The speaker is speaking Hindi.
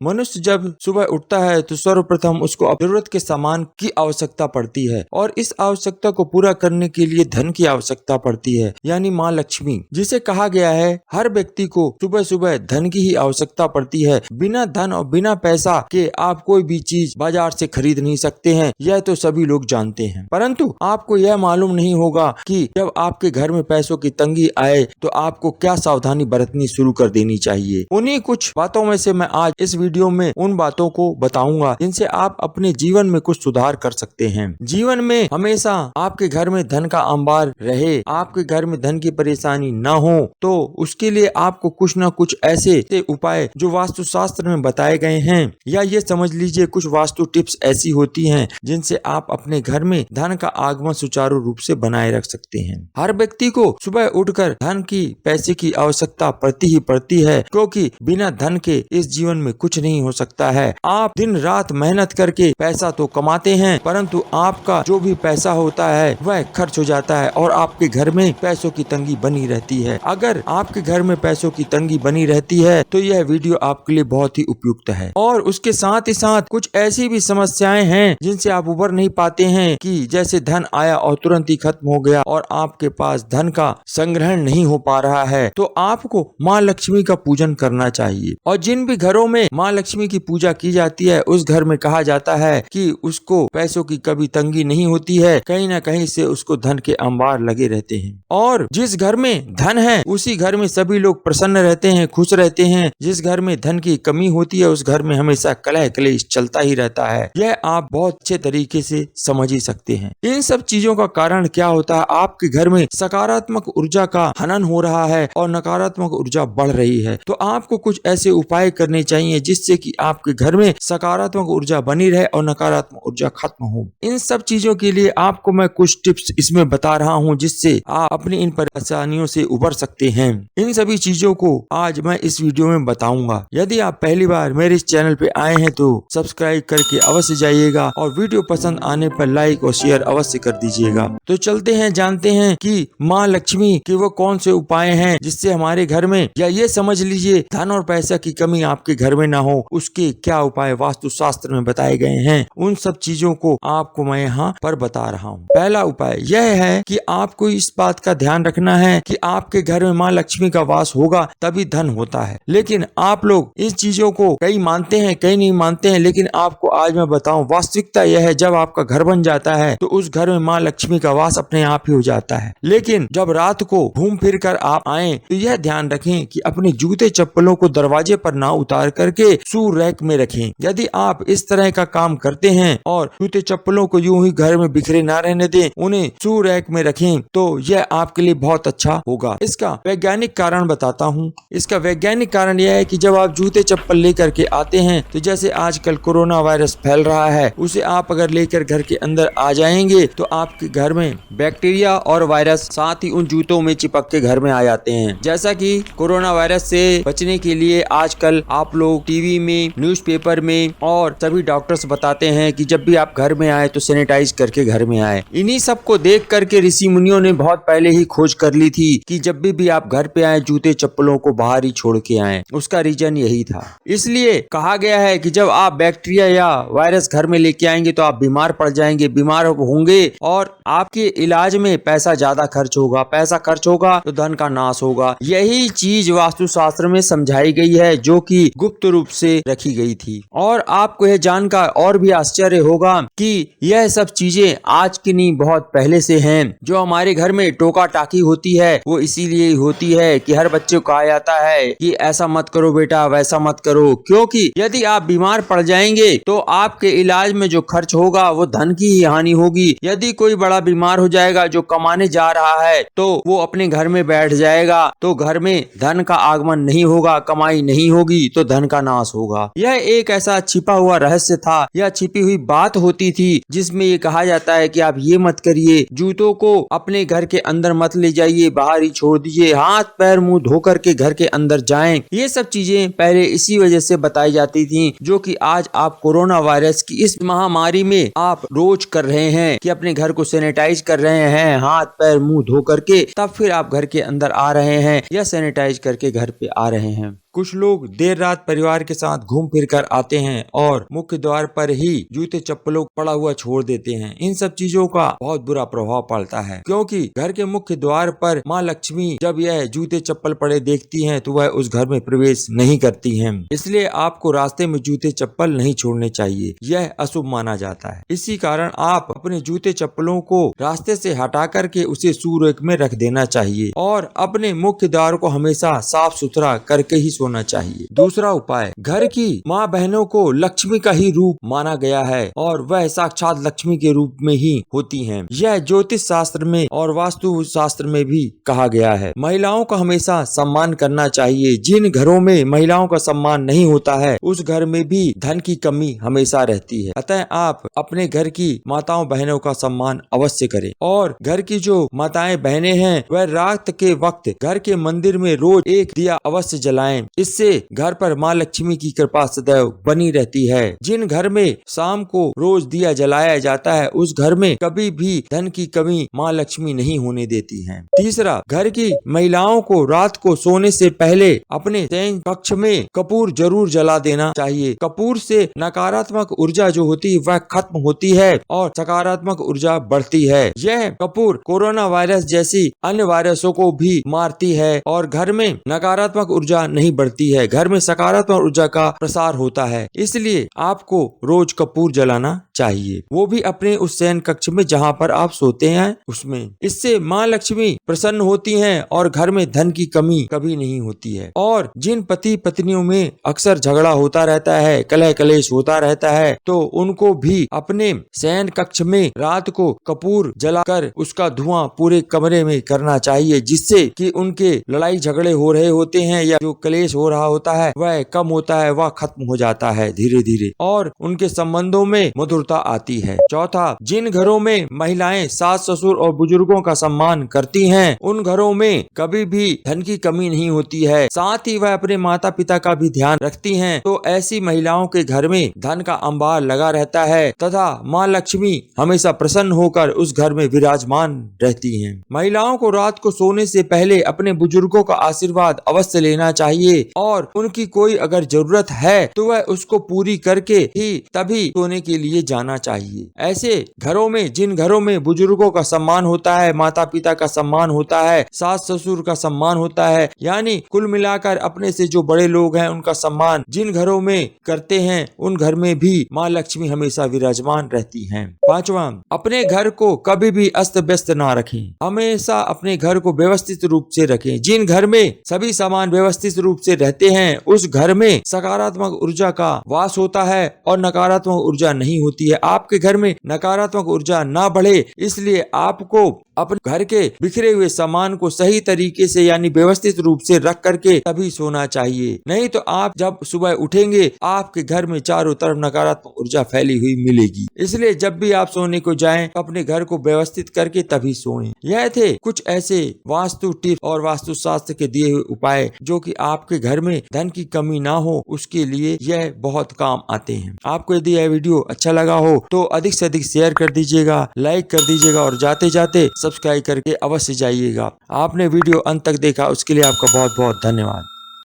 मनुष्य जब सुबह उठता है तो सर्वप्रथम उसको जरूरत के सामान की आवश्यकता पड़ती है और इस आवश्यकता को पूरा करने के लिए धन की आवश्यकता पड़ती है, यानी माँ लक्ष्मी, जिसे कहा गया है हर व्यक्ति को सुबह सुबह धन की ही आवश्यकता पड़ती है। बिना धन और बिना पैसा के आप कोई भी चीज बाजार से खरीद नहीं सकते हैं, यह तो सभी लोग जानते हैं। परंतु आपको यह मालूम नहीं होगा कि जब आपके घर में पैसों की तंगी आए तो आपको क्या सावधानी बरतनी शुरू कर देनी चाहिए। उन्हीं कुछ बातों में से मैं आज इस वीडियो में उन बातों को बताऊंगा जिनसे आप अपने जीवन में कुछ सुधार कर सकते हैं। जीवन में हमेशा आपके घर में धन का अंबार रहे, आपके घर में धन की परेशानी न हो, तो उसके लिए आपको कुछ न कुछ ऐसे उपाय जो वास्तुशास्त्र में बताए गए हैं, या ये समझ लीजिए कुछ वास्तु टिप्स ऐसी होती हैं जिनसे आप अपने घर में धन का आगमन सुचारू रूप से बनाए रख सकते हैं। हर व्यक्ति को सुबह उठकर धन की, पैसे की आवश्यकता पड़ती ही पड़ती है, क्योंकि बिना धन के इस जीवन में कुछ नहीं हो सकता है। आप दिन रात मेहनत करके पैसा तो कमाते हैं, परंतु आपका जो भी पैसा होता है वह खर्च हो जाता है और आपके घर में पैसों की तंगी बनी रहती है। अगर आपके घर में पैसों की तंगी बनी रहती है तो यह वीडियो आपके लिए बहुत ही उपयुक्त है। और उसके साथ ही साथ कुछ ऐसी भी समस्याएं हैं जिनसे आप उबर नहीं पाते हैं, कि जैसे धन आया और तुरंत ही खत्म हो गया और आपके पास धन का संग्रहण नहीं हो पा रहा है, तो आपको माँ लक्ष्मी का पूजन करना चाहिए। और जिन भी घरों में माँ लक्ष्मी की पूजा की जाती है उस घर में कहा जाता है कि उसको पैसों की कभी तंगी नहीं होती है, कहीं न कहीं से उसको धन के अंबार लगे रहते हैं। और जिस घर में धन है उसी घर में सभी लोग प्रसन्न रहते हैं, खुश रहते हैं। जिस घर में धन की कमी होती है उस घर में हमेशा कलह क्लेश चलता ही रहता है। यह आप बहुत अच्छे तरीके से समझ ही सकते हैं। इन सब चीजों का कारण क्या होता है, आपके घर में सकारात्मक ऊर्जा का हनन हो रहा है और नकारात्मक ऊर्जा बढ़ रही है। तो आपको कुछ ऐसे उपाय करने चाहिए जिससे कि आपके घर में सकारात्मक ऊर्जा बनी रहे और नकारात्मक ऊर्जा खत्म हो। इन सब चीजों के लिए आपको मैं कुछ टिप्स इसमें बता रहा हूं जिससे आप अपनी इन परेशानियों से उबर सकते हैं। इन सभी चीजों को आज मैं इस वीडियो में बताऊंगा। यदि आप पहली बार मेरे इस चैनल पे आए हैं तो सब्सक्राइब करके अवश्य जाइएगा और वीडियो पसंद आने पर लाइक और शेयर अवश्य कर दीजिएगा। तो चलते हैं, जानते हैं कि माँ लक्ष्मी के वो कौन से उपाय हैं जिससे हमारे घर में, या ये समझ लीजिए धन और पैसा की कमी आपके घर में ना हो, उसके क्या उपाय वास्तु शास्त्र में बताए गए हैं। उन सब चीजों को आपको मैं यहाँ पर बता रहा हूँ। पहला उपाय यह है कि आपको इस बात का ध्यान रखना है कि आपके घर में माँ लक्ष्मी का वास होगा तभी धन होता है। लेकिन आप लोग इस चीजों को कई मानते हैं कई नहीं मानते हैं, लेकिन आपको आज मैं बताऊं वास्तविकता यह है, जब आपका घर बन जाता है तो उस घर में माँ लक्ष्मी का वास अपने आप ही हो जाता है। लेकिन जब रात को घूम फिर कर आप आए तो यह ध्यान रखें कि अपने जूते चप्पलों को दरवाजे पर ना उतार करके शू रैक में रखें। यदि आप इस तरह का काम करते हैं और जूते चप्पलों को यूं ही घर में बिखरे ना रहने दें, उन्हें शू रैक में रखें, तो यह आपके लिए बहुत अच्छा होगा। इसका वैज्ञानिक कारण बताता हूँ। इसका वैज्ञानिक कारण यह है कि जब आप जूते चप्पल लेकर के आते हैं तो जैसे आजकल कोरोना वायरस फैल रहा है, उसे आप अगर लेकर घर के अंदर आ जाएंगे तो आपके घर में बैक्टीरिया और वायरस साथ ही उन जूतों में चिपक के घर में आ जाते हैं। जैसा कि कोरोना वायरस से बचने के लिए आजकल आप लोग टीवी में, न्यूज़पेपर में और सभी डॉक्टर्स बताते हैं कि जब भी आप घर में आए तो सैनिटाइज करके घर में आए। इन्हीं सब को देख करके ऋषि मुनियों ने बहुत पहले ही खोज कर ली थी कि जब भी आप घर पे आए जूते चप्पलों को बाहर ही छोड़ के आए। उसका रीजन यही था। इसलिए कहा गया है कि जब आप बैक्टीरिया या वायरस घर में लेके आएंगे तो आप बीमार पड़ जाएंगे, बीमार होंगे और आपके इलाज में पैसा ज्यादा खर्च होगा। पैसा खर्च होगा तो धन का नाश होगा। यही चीज वास्तुशास्त्र में समझाई गई है जो कि गुप्त रूप से रखी गई थी। और आपको यह जानकर और भी आश्चर्य होगा कि यह सब चीजें आज की नहीं बहुत पहले से हैं। जो हमारे घर में टोका टाकी होती है वो इसीलिए होती है कि हर बच्चे को कहा जाता है कि ऐसा मत करो बेटा, वैसा मत करो, क्योंकि यदि आप बीमार पड़ जाएंगे तो आपके इलाज में जो खर्च होगा वो धन की ही हानि होगी। यदि कोई बड़ा बीमार हो जाएगा जो कमाने जा रहा है तो वो अपने घर में बैठ जाएगा तो घर में धन का आगमन नहीं होगा, कमाई नहीं होगी तो धन का नाश होगा। यह एक ऐसा छिपा हुआ रहस्य था या छिपी हुई बात होती थी जिसमें ये कहा जाता है कि आप ये मत करिए, जूतों को अपने घर के अंदर मत ले जाइए, बाहर ही छोड़ दीजिए, हाथ पैर मुंह धो करके घर के अंदर जाएं। ये सब चीजें पहले इसी वजह से बताई जाती थी जो कि आज आप कोरोना वायरस की इस महामारी में आप रोज कर रहे हैं कि अपने घर को सैनिटाइज कर रहे हैं, हाथ पैर मुंह धो करके तब फिर आप घर के अंदर आ रहे हैं या सैनिटाइज करके घर पे आ रहे हैं। कुछ लोग देर रात परिवार के साथ घूम फिर कर आते हैं और मुख्य द्वार पर ही जूते चप्पलों पड़ा हुआ छोड़ देते हैं। इन सब चीजों का बहुत बुरा प्रभाव पड़ता है, क्योंकि घर के मुख्य द्वार पर माँ लक्ष्मी जब यह जूते चप्पल पड़े देखती हैं तो वह उस घर में प्रवेश नहीं करती हैं। इसलिए आपको रास्ते में जूते चप्पल नहीं छोड़ने चाहिए, यह अशुभ माना जाता है। इसी कारण आप अपने जूते चप्पलों को रास्ते से हटा करके उसे सूरक में रख देना चाहिए और अपने मुख्य द्वार को हमेशा साफ सुथरा करके ही सोना चाहिए। दूसरा उपाय, घर की माँ बहनों को लक्ष्मी का ही रूप माना गया है और वह साक्षात लक्ष्मी के रूप में ही होती हैं। यह ज्योतिष शास्त्र में और वास्तु शास्त्र में भी कहा गया है। महिलाओं का हमेशा सम्मान करना चाहिए। जिन घरों में महिलाओं का सम्मान नहीं होता है उस घर में भी धन की कमी हमेशा रहती है। अतः आप अपने घर की माताओं बहनों का सम्मान अवश्य करें और घर की जो माताएं बहनें हैं वह रात के वक्त घर के मंदिर में रोज एक दिया अवश्य जलाएं। इससे घर पर माँ लक्ष्मी की कृपा सदैव बनी रहती है। जिन घर में शाम को रोज दिया जलाया जाता है उस घर में कभी भी धन की कमी माँ लक्ष्मी नहीं होने देती है। तीसरा, घर की महिलाओं को रात को सोने से पहले अपने शयन कक्ष में कपूर जरूर जला देना चाहिए। कपूर से नकारात्मक ऊर्जा जो होती है वह खत्म होती है और सकारात्मक ऊर्जा बढ़ती है। यह कपूर कोरोना वायरस जैसी अन्य वायरसों को भी मारती है और घर में नकारात्मक ऊर्जा नहीं बढ़ती है, घर में सकारात्मक ऊर्जा का प्रसार होता है। इसलिए आपको रोज कपूर जलाना चाहिए, वो भी अपने उस शयन कक्ष में जहाँ पर आप सोते हैं उसमें। इससे माँ लक्ष्मी प्रसन्न होती हैं और घर में धन की कमी कभी नहीं होती है। और जिन पति पत्नियों में अक्सर झगड़ा होता रहता है, कलह कलेश होता रहता है, तो उनको भी अपने शयन कक्ष में रात को कपूर जलाकर उसका धुआं पूरे कमरे में करना चाहिए, जिससे कि उनके लड़ाई झगड़े हो रहे होते हैं या जो कलेश हो रहा होता है वह कम होता है, वह खत्म हो जाता है धीरे धीरे और उनके संबंधों में मधुरता आती है। चौथा, जिन घरों में महिलाएं सास ससुर और बुजुर्गों का सम्मान करती हैं उन घरों में कभी भी धन की कमी नहीं होती है। साथ ही वह अपने माता पिता का भी ध्यान रखती हैं, तो ऐसी महिलाओं के घर में धन का अंबार लगा रहता है तथा माँ लक्ष्मी हमेशा प्रसन्न होकर उस घर में विराजमान रहती हैं। महिलाओं को रात को सोने से पहले अपने बुजुर्गों का आशीर्वाद अवश्य लेना चाहिए और उनकी कोई अगर जरूरत है तो वह उसको पूरी करके ही तभी सोने के लिए जाना चाहिए। ऐसे घरों में, जिन घरों में बुजुर्गों का सम्मान होता है, माता पिता का सम्मान होता है, सास ससुर का सम्मान होता है, यानी कुल मिलाकर अपने से जो बड़े लोग हैं उनका सम्मान जिन घरों में करते हैं उन घर में भी माँ लक्ष्मी हमेशा विराजमान रहती हैं। पांचवा, अपने घर को कभी भी अस्त व्यस्त ना रखें, हमेशा अपने घर को व्यवस्थित रूप से रखें। जिन घर में सभी सामान व्यवस्थित रूप से रहते हैं उस घर में सकारात्मक ऊर्जा का वास होता है और नकारात्मक ऊर्जा नहीं होती है। आपके घर में नकारात्मक ऊर्जा ना बढ़े इसलिए आपको अपने घर के बिखरे हुए सामान को सही तरीके से यानी व्यवस्थित रूप से रख करके तभी सोना चाहिए, नहीं तो आप जब सुबह उठेंगे आपके घर में चारों तरफ नकारात्मक ऊर्जा फैली हुई मिलेगी। इसलिए जब भी आप सोने को जाएं अपने घर को व्यवस्थित करके तभी सोएं। यह थे कुछ ऐसे वास्तु टिप्स और वास्तु शास्त्र के दिए हुए उपाय जो कि आपके घर में धन की कमी ना हो उसके लिए यह बहुत काम आते हैं। आपको यदि यह वीडियो अच्छा लगा हो तो अधिक से अधिक शेयर कर दीजिएगा, लाइक कर दीजिएगा और जाते जाते सब्सक्राइब करके अवश्य जाइएगा। आपने वीडियो अंत तक देखा उसके लिए आपका बहुत बहुत धन्यवाद।